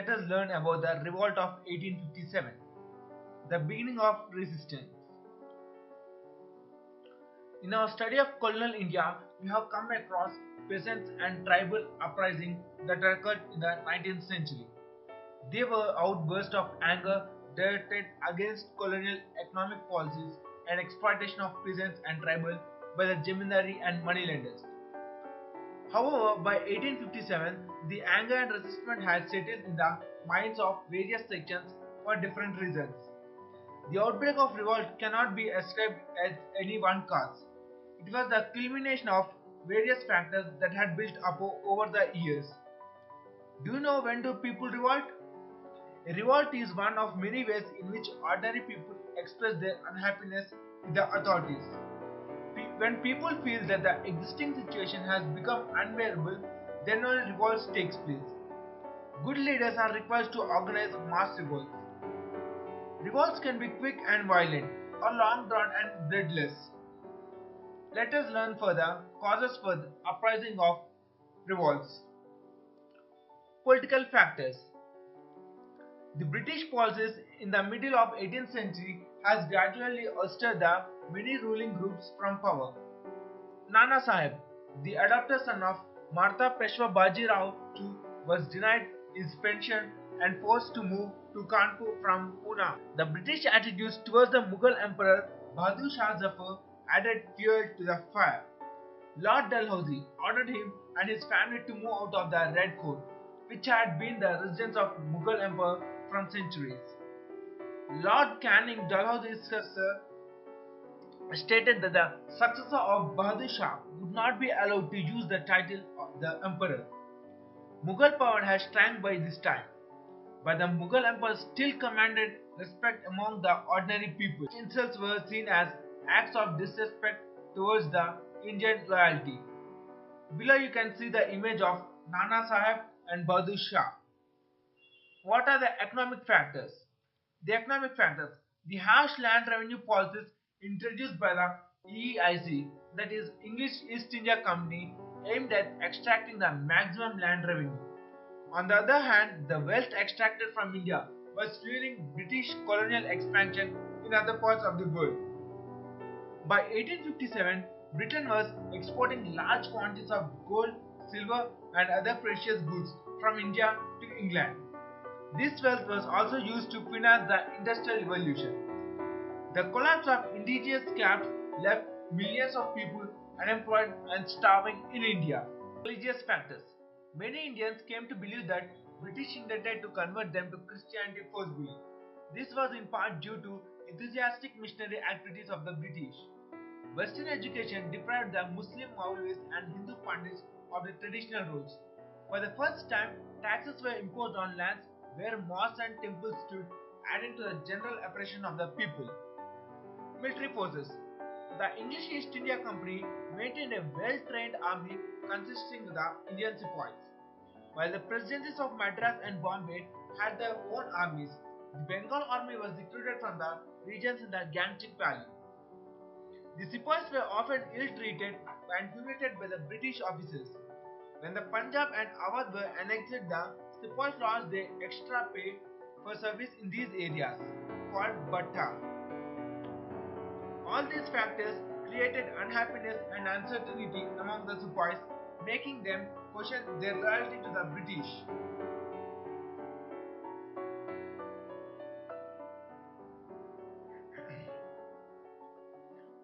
let us learn about the Revolt of 1857, the beginning of resistance. In our study of colonial India, we have come across peasants and tribal uprisings that occurred in the 19th century. They were outbursts of anger directed against colonial economic policies and exploitation of peasants and tribal by the Jemindari and moneylenders. However, by 1857, the anger and resentment had settled in the minds of various sections for different reasons. The outbreak of revolt cannot be ascribed as any one cause. It was the culmination of various factors that had built up over the years. Do you know when do people revolt? A revolt is one of many ways in which ordinary people express their unhappiness with the authorities. When people feel that the existing situation has become unbearable, then only revolts takes place. Good leaders are required to organize mass revolts. Revolts can be quick and violent, or long drawn and bloodless. Let us learn further causes for the uprising of revolts. Political factors. The British policies in the middle of 18th century has gradually ousted the many ruling groups from power. Nana Sahib, the adopted son of Martha Peshwa Bajirao II, was denied his pension and forced to move to Kanpur from Pune. The British attitudes towards the Mughal Emperor Bahadur Shah Zafar added fuel to the fire. Lord Dalhousie ordered him and his family to move out of the Red Fort, which had been the residence of Mughal Emperor from centuries. Lord Canning, Dalhousie's successor, stated that the successor of Bahadur Shah would not be allowed to use the title of the emperor. Mughal power had shrunk by this time, but the Mughal emperor still commanded respect among the ordinary people. Insults were seen as acts of disrespect towards the Indian royalty. Below you can see the image of Nana Sahib and Bahadur Shah. What are the economic factors? The economic factors. The harsh land revenue policies introduced by the EEIC, that is English East India Company, aimed at extracting the maximum land revenue. On the other hand, the wealth extracted from India was fueling British colonial expansion in other parts of the world. By 1857, Britain was exporting large quantities of gold, silver, and other precious goods from India to England. This wealth was also used to finance the Industrial Revolution. The collapse of indigenous crafts left millions of people unemployed and starving in India. Religious factors. Many Indians came to believe that British intended to convert them to Christianity forcibly. This was in part due to enthusiastic missionary activities of the British. Western education deprived the Muslim Maulvis and Hindu Pandits of the traditional roles. For the first time, taxes were imposed on lands where mosques and temples stood, adding to the general oppression of the people. Military forces. The English East India Company maintained a well-trained army consisting of the Indian sepoys. While the presidencies of Madras and Bombay had their own armies, the Bengal army was recruited from the regions in the Ganges Valley. The sepoys were often ill-treated and humiliated by the British officers. When the Punjab and Awadh were annexed, the sepoys lost their extra pay for service in these areas, called Bhatta. All these factors created unhappiness and uncertainty among the sepoys, making them question their loyalty to the British.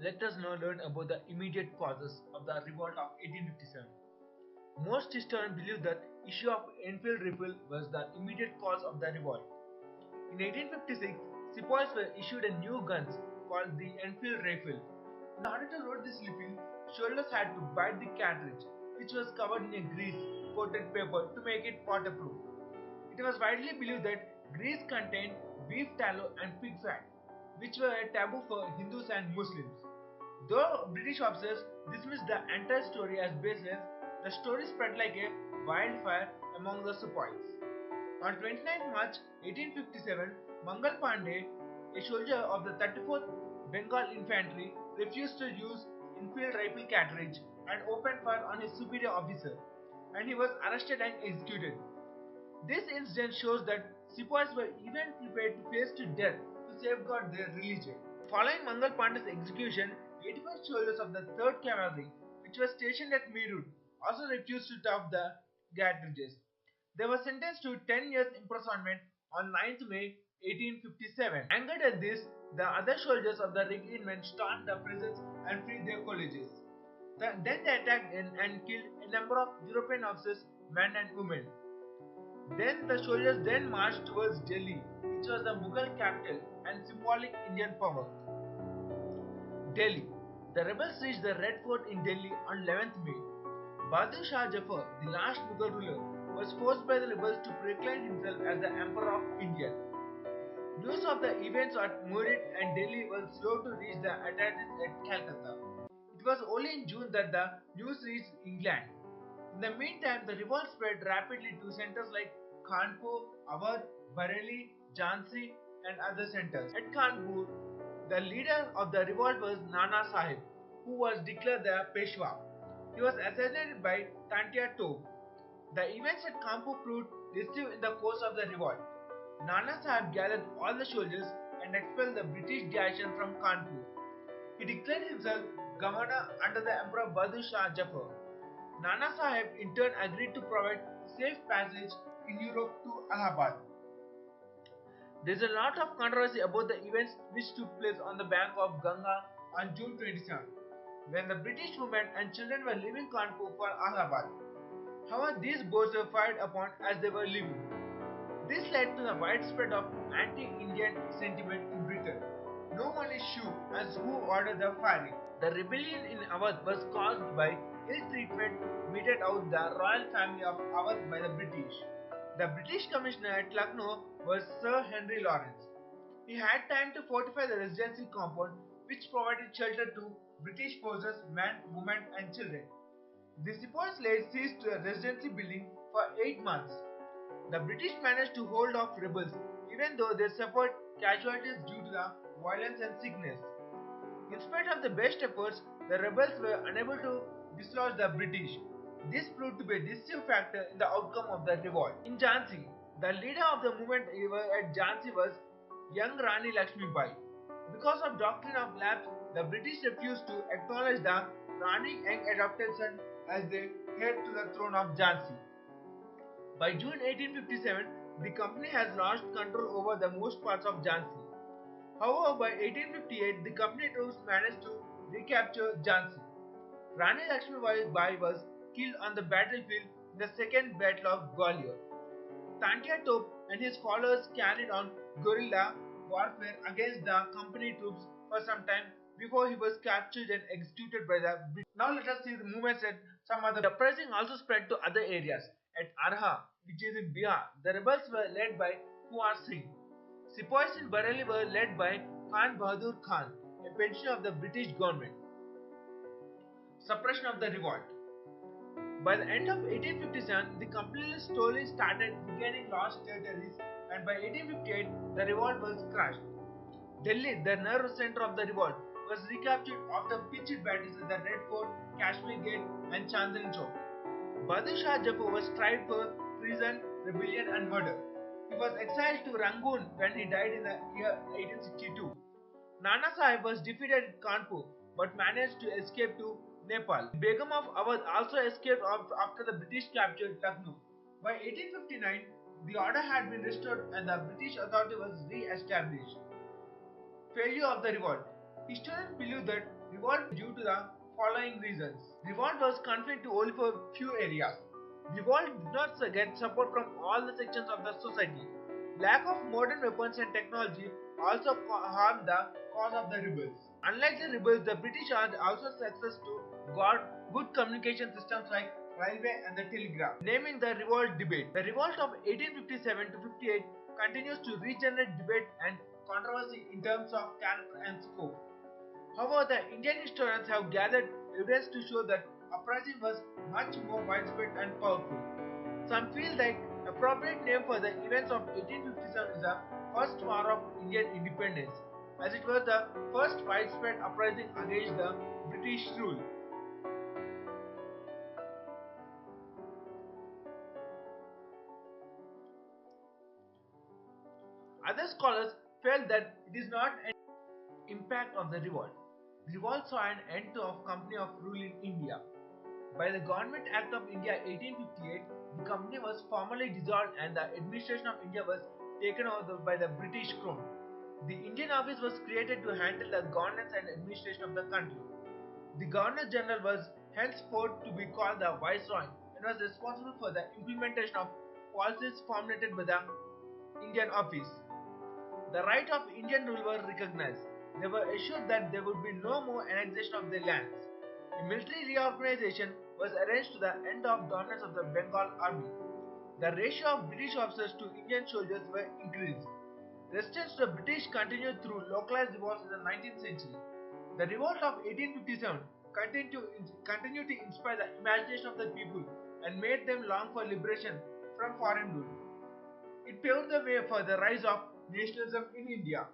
Let us now learn about the immediate causes of the revolt of 1857. Most historians believe that the issue of Enfield rifle was the immediate cause of the revolt. In 1856, sepoys were issued a new guns called the Enfield rifle. In order to load this rifle, soldiers had to bite the cartridge, which was covered in a grease-coated paper to make it waterproof. It was widely believed that grease contained beef tallow and pig fat, which were a taboo for Hindus and Muslims. Though British officers dismissed the entire story as baseless, the story spread like a wildfire among the sepoys. On 29 March 1857, Mangal Pandey, a soldier of the 34th Bengal Infantry, refused to use Enfield rifle cartridge and opened fire on his superior officer, and he was arrested and executed. This incident shows that sepoys were even prepared to face to death to safeguard their religion. Following Mangal Pandey's execution, 85 soldiers of the 3rd Cavalry, which were stationed at Meerut, also refused to top the cartridges. They were sentenced to 10 years imprisonment on 9th May 1857. Angered at this, the other soldiers of the regiment stormed the prisons and freed their colleges. Then they attacked and killed a number of European officers, men and women. Then the soldiers then marched towards Delhi, which was the Mughal capital and symbolic Indian power. Delhi. The rebels reached the Red Fort in Delhi on 11th May. Bahadur Shah Jafar, the last Mughal ruler, was forced by the rebels to proclaim himself as the Emperor of India. News of the events at Meerut and Delhi was slow to reach the authorities at Calcutta. It was only in June that the news reached England. In the meantime, the revolt spread rapidly to centers like Kanpur, Awadh, Bareilly, Jhansi, and other centers. At Kanpur, the leader of the revolt was Nana Sahib, who was declared the Peshwa. He was assassinated by Tantia Tope. The events at Kanpur proved decisive in the course of the revolt. Nana Sahib gathered all the soldiers and expelled the British garrison from Kanpur. He declared himself governor under the Emperor Bahadur Shah Jafar. Nana Sahib in turn agreed to provide safe passage in Europe to Allahabad. There is a lot of controversy about the events which took place on the bank of Ganga on June 27, when the British women and children were leaving Kanpur for Allahabad. However, these boats were fired upon as they were leaving. This led to the widespread of anti-Indian sentiment in Britain. No one is sure as who ordered the firing. The rebellion in Awadh was caused by ill treatment meted out the royal family of Awadh by the British. The British commissioner at Lucknow was Sir Henry Lawrence. He had time to fortify the residency compound, which provided shelter to British forces, men, women, and children. The sepoys laid siege to the residency building for 8 months. The British managed to hold off rebels, even though they suffered casualties due to the violence and sickness. In spite of the best efforts, the rebels were unable to dislodge the British. This proved to be a decisive factor in the outcome of the revolt. In Jhansi, the leader of the movement at Jhansi was young Rani Lakshmi Bai. Because of doctrine of lapse, the British refused to acknowledge the Rani young adopted son as the heir to the throne of Jhansi. By June 1857, the company has lost control over the most parts of Jhansi. However, by 1858, the company troops managed to recapture Jhansi. Rani Lakshmi Bai was killed on the battlefield in the Second Battle of Gwalior. Tantia Tope and his followers carried on guerrilla warfare against the company troops for some time before he was captured and executed by the British. Now let us see the movements at some other. The uprising also spread to other areas. At Arha, which is in Bihar, the rebels were led by Kuwar Singh. Sepoys in Bareilly were led by Khan Bahadur Khan, a pensioner of the British government. Suppression of the revolt. By the end of 1857, the company slowly started regaining lost territories, and by 1858, the revolt was crushed. Delhi, the nerve center of the revolt, was recaptured after pitched battles at the Red Fort, Kashmir Gate, and Chandni Chowk. Bahadur Shah Jafar was tried for treason, rebellion, and murder. He was exiled to Rangoon when he died in the year 1862. Nana Sahib was defeated at Kanpur but managed to escape to Nepal. The Begum of Awadh also escaped after the British captured Lucknow. By 1859, the order had been restored and the British authority was re-established. Failure of the revolt. Historians believe that revolt due to the following reasons. Revolt was confined to only for few areas. Revolt did not get support from all the sections of the society. Lack of modern weapons and technology also harmed the cause of the rebels. Unlike the rebels, the British had also success to got good communication systems like railway and the telegraph. Naming the revolt debate. The revolt of 1857 to 58 continues to regenerate debate and controversy in terms of character and scope. However, the Indian historians have gathered evidence to show that uprising was much more widespread and powerful. Some feel like appropriate name for the events of 1857 is the First War of Indian Independence, as it was the first widespread uprising against the British rule. Other scholars felt that it is not an impact of the revolt. The revolt saw an end of company of rule in India. By the Government Act of India 1858, the company was formally dissolved and the administration of India was taken over by the British Crown. The Indian office was created to handle the governance and administration of the country. The Governor General was henceforth to be called the Viceroy and was responsible for the implementation of policies formulated by the Indian office. The right of Indian rule were recognized. They were assured that there would be no more annexation of their lands. A military reorganization was arranged to the end of dominance of the Bengal army. The ratio of British officers to Indian soldiers were increased. Resistance to the British continued through localized revolts in the 19th century. The revolt of 1857 continued to inspire the imagination of the people and made them long for liberation from foreign rule. It paved the way for the rise of nationalism in India.